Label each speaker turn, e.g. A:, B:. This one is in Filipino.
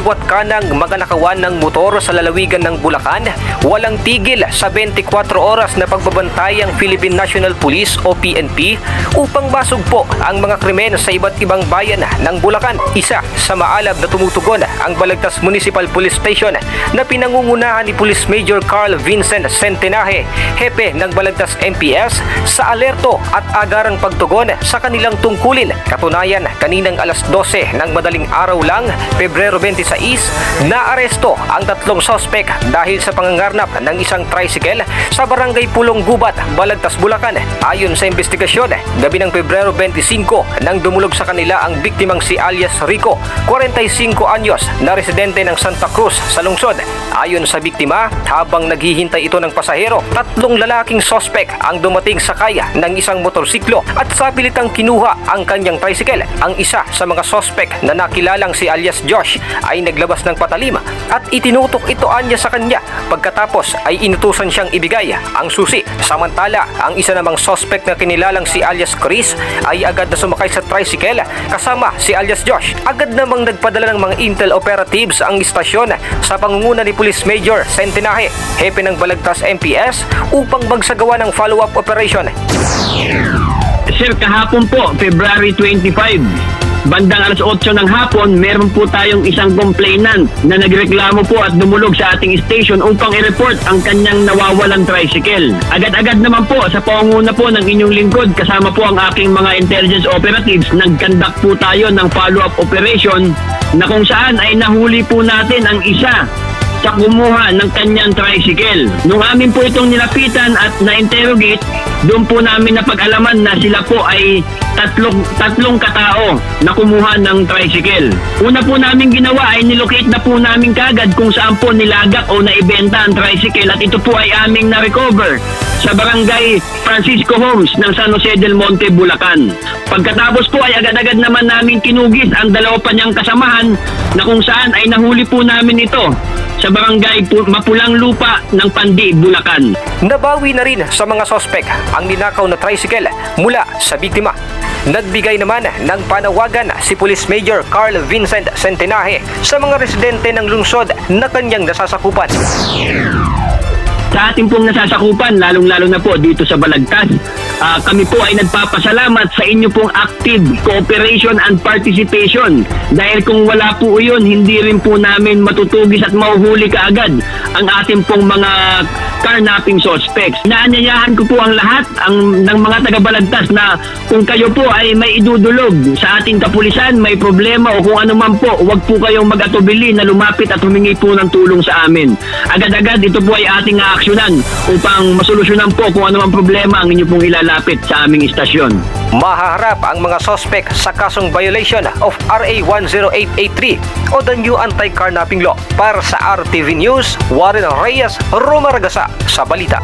A: kaliwat kanang mga nakawan ng motor sa lalawigan ng Bulacan, walang tigil sa 24 oras na pagbabantay ang Philippine National Police o PNP upang masugpo ang mga krimen sa iba't ibang bayan ng Bulacan. Isa sa maalab na tumutugon ang Balagtas Municipal Police Station na pinangungunahan ni Police Major Carl Vincent Centenaje, hepe ng Balagtas MPS, sa alerto at agarang pagtugon sa kanilang tungkulin. Katunayan, kaninang alas 12 ng madaling araw lang, Pebrero 26, naaresto ang 3 sospek dahil sa pangangarnap ng isang tricycle sa barangay Pulong Gubat, Balagtas, Bulacan. Ayon sa investigasyon, gabi ng Pebrero 25 nang dumulog sa kanila ang biktimang si alias Rico, 45 anyos, na residente ng Santa Cruz sa lungsod. Ayon sa biktima, habang naghihintay ito ng pasahero, 3 lalaking sospek ang dumating sakay ng isang motorsiklo at sa pilitang kinuha ang kanyang tricycle. Ang isa sa mga sospek na nakilalang si alias Josh ay naglabas ng patalim at itinutok ito anya sa kanya. Pagkatapos ay inutusan siyang ibigay ang susi. Samantala, ang isa namang sospek na kinilalang si alias Chris ay agad na sumakay sa tricycle kasama si alias Josh. Agad namang nagpadala ng mga intel operatives ang istasyon sa pangunguna ni Police Major Centenaje, hepe ng Balagtas MPS, upang magsagawa ng follow-up operation.
B: Sir, kahapon po, February 25, bandang alas 8 ng hapon, meron po tayong isang complainant na nagreklamo po at dumulog sa ating station upang i-report ang kanyang nawawalang tricycle. Agad-agad naman po sa pangunguna po ng inyong lingkod, kasama po ang aking mga intelligence operatives, nag-conduct po tayo ng follow-up operation na kung saan ay nahuli po natin ang isa sa kumuha ng kanyang tricycle. Nung amin po itong nilapitan at na-interrogate, doon po namin napag-alaman na sila po ay tatlong katao na kumuha ng tricycle. Una po namin ginawa ay nilocate na po namin kagad kung saan po nilagak o naibenta ang tricycle at ito po ay aming na-recover sa barangay Francisco Homes ng San Jose del Monte, Bulacan. Pagkatapos po ay agad-agad naman namin kinugis ang 2 pa niyang kasamahan na kung saan ay nahuli po namin ito sa barangay Mapulang Lupa ng Pandi, Bulacan.
A: Nabawi na rin sa mga sospek ang ninakaw na tricycle mula sa biktima. Nagbigay naman ng panawagan si Police Major Carl Vincent Centenaje sa mga residente ng lungsod na kanyang nasasakupan.
B: Sa ating pong nasasakupan, lalong-lalo na po dito sa Balagtas, kami po ay nagpapasalamat sa inyo pong active cooperation and participation. Dahil kung wala po yun, hindi rin po namin matutugis at mahuhuli kaagad ang ating pong mga carnapping suspects. Naanyayahan ko po ang lahat ng mga taga-Balagtas na kung kayo po ay may idudulog sa ating kapulisan, may problema o kung ano man po, huwag po kayong mag-atubili na lumapit at humingi po ng tulong sa amin. Agad-agad ito po ay ating aaksyonan upang masolusyonan po kung ano man problema ang inyo pong ilalapit sa aming istasyon.
A: Mahaharap ang mga sospek sa kasong violation of RA 10883 o the new anti-carnapping law. Para sa RTV News, Warren Reyes, Romaragasa sa balita.